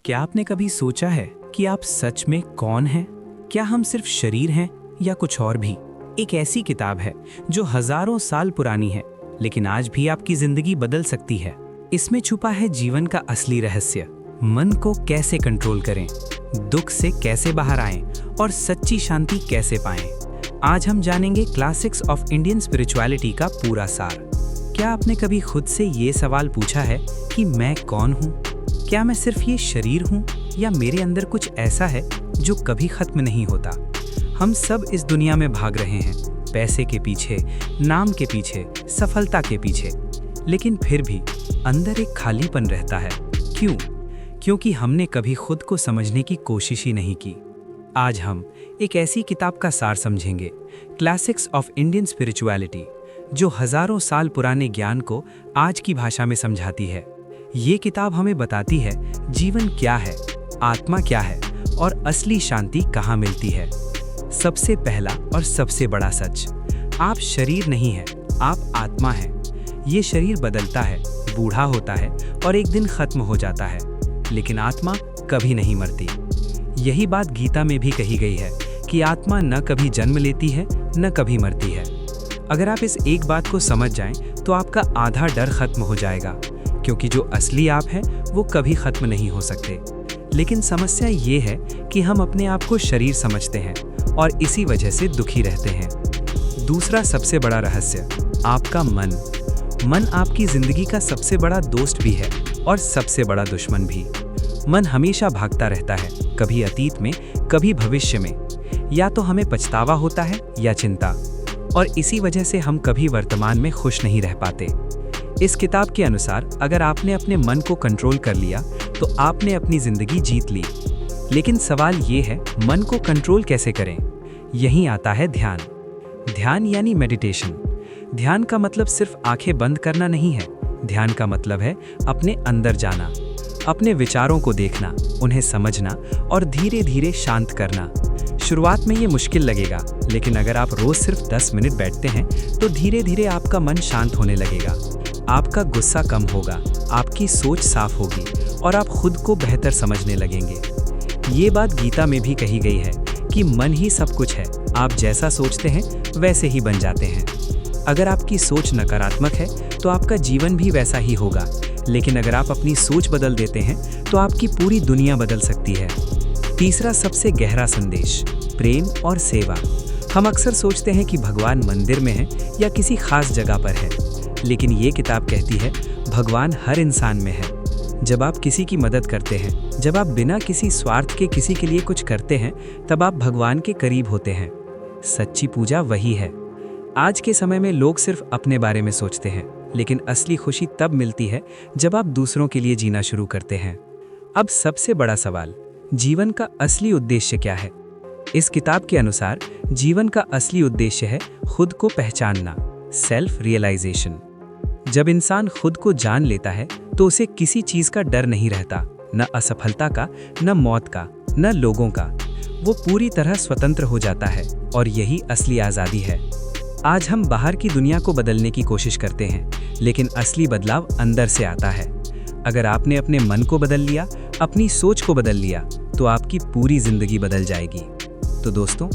क्या आपने कभी सोचा है कि आप सच में कौन हैं? क्या हम सिर्फ शरीर हैं या कुछ और भी? एक ऐसी किताब है जो हजारों साल पुरानी है, लेकिन आज भी आपकी जिंदगी बदल सकती है। इसमें छुपा है जीवन का असली रहस्य। मन को कैसे कंट्रोल करें, दुख से कैसे बाहर आएं और सच्ची शांति कैसे पाएं। आज हम जानेंगे क्लासिक्स ऑफ इंडियन स्पिरिचुअलिटी का पूरा सार। क्या आपने कभी खुद से ये सवाल पूछा है कि मैं कौन हूँ? क्या मैं सिर्फ ये शरीर हूँ या मेरे अंदर कुछ ऐसा है जो कभी खत्म नहीं होता? हम सब इस दुनिया में भाग रहे हैं, पैसे के पीछे, नाम के पीछे, सफलता के पीछे, लेकिन फिर भी अंदर एक खालीपन रहता है। क्यों? क्योंकि हमने कभी खुद को समझने की कोशिश ही नहीं की। आज हम एक ऐसी किताब का सार समझेंगे, क्लासिक्स ऑफ इंडियन स्पिरिचुअलिटी, जो हजारों साल पुराने ज्ञान को आज की भाषा में समझाती है। ये किताब हमें बताती है जीवन क्या है, आत्मा क्या है और असली शांति कहाँ मिलती है। सबसे पहला और सबसे बड़ा सच, आप शरीर नहीं हैं, आप आत्मा हैं। ये शरीर बदलता है, बूढ़ा होता है और एक दिन खत्म हो जाता है, लेकिन आत्मा कभी नहीं मरती। यही बात गीता में भी कही गई है कि आत्मा न कभी जन्म लेती है न कभी मरती है। अगर आप इस एक बात को समझ जाएं तो आपका आधा डर खत्म हो जाएगा, क्योंकि जो असली आप हैं वो कभी खत्म नहीं हो सकते। लेकिन समस्या ये है कि हम अपने आप को शरीर समझते हैं और इसी वजह से दुखी रहते हैं। दूसरा सबसे बड़ा रहस्य, आपका मन। मन आपकी जिंदगी का सबसे बड़ा दोस्त भी है और सबसे बड़ा दुश्मन भी। मन हमेशा भागता रहता है, कभी अतीत में, कभी भविष्य में। या तो हमें पछतावा होता है या चिंता, और इसी वजह से हम कभी वर्तमान में खुश नहीं रह पाते। इस किताब के अनुसार अगर आपने अपने मन को कंट्रोल कर लिया तो आपने अपनी जिंदगी जीत ली। लेकिन सवाल ये है, मन को कंट्रोल कैसे करें? यहीं आता है ध्यान। ध्यान यानी मेडिटेशन। ध्यान का मतलब सिर्फ आंखें बंद करना नहीं है। ध्यान का मतलब है अपने अंदर जाना, अपने विचारों को देखना, उन्हें समझना और धीरे धीरे शांत करना। शुरुआत में ये मुश्किल लगेगा, लेकिन अगर आप रोज सिर्फ 10 मिनट बैठते हैं तो धीरे धीरे आपका मन शांत होने लगेगा। आपका गुस्सा कम होगा, आपकी सोच साफ होगी और आप खुद को बेहतर समझने लगेंगे। ये बात गीता में भी कही गई है कि मन ही सब कुछ है, आप जैसा सोचते हैं वैसे ही बन जाते हैं। अगर आपकी सोच नकारात्मक है तो आपका जीवन भी वैसा ही होगा, लेकिन अगर आप अपनी सोच बदल देते हैं तो आपकी पूरी दुनिया बदल सकती है। तीसरा सबसे गहरा संदेश, प्रेम और सेवा। हम अक्सर सोचते हैं कि भगवान मंदिर में है या किसी खास जगह पर है, लेकिन ये किताब कहती है भगवान हर इंसान में है। जब आप किसी की मदद करते हैं, जब आप बिना किसी स्वार्थ के किसी के लिए कुछ करते हैं, तब आप भगवान के करीब होते हैं। सच्ची पूजा वही है। आज के समय में लोग सिर्फ अपने बारे में सोचते हैं, लेकिन असली खुशी तब मिलती है जब आप दूसरों के लिए जीना शुरू करते हैं। अब सबसे बड़ा सवाल, जीवन का असली उद्देश्य क्या है? इस किताब के अनुसार जीवन का असली उद्देश्य है खुद को पहचानना, सेल्फ रियलाइजेशन। जब इंसान खुद को जान लेता है तो उसे किसी चीज का डर नहीं रहता, न असफलता का, न मौत का, न लोगों का। वो पूरी तरह स्वतंत्र हो जाता है और यही असली आज़ादी है। आज हम बाहर की दुनिया को बदलने की कोशिश करते हैं, लेकिन असली बदलाव अंदर से आता है। अगर आपने अपने मन को बदल लिया, अपनी सोच को बदल लिया, तो आपकी पूरी जिंदगी बदल जाएगी। तो दोस्तों,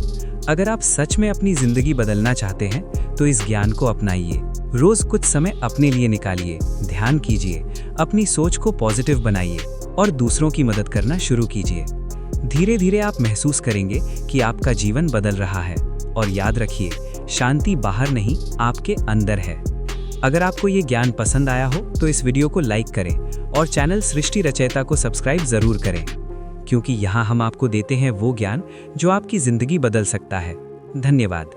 अगर आप सच में अपनी जिंदगी बदलना चाहते हैं तो इस ज्ञान को अपनाइए। रोज कुछ समय अपने लिए निकालिए, ध्यान कीजिए, अपनी सोच को पॉजिटिव बनाइए और दूसरों की मदद करना शुरू कीजिए। धीरे धीरे आप महसूस करेंगे कि आपका जीवन बदल रहा है। और याद रखिए, शांति बाहर नहीं, आपके अंदर है। अगर आपको ये ज्ञान पसंद आया हो तो इस वीडियो को लाइक करें और चैनल सृष्टि रचयिता को सब्सक्राइब जरूर करें, क्योंकि यहाँ हम आपको देते हैं वो ज्ञान जो आपकी जिंदगी बदल सकता है। धन्यवाद।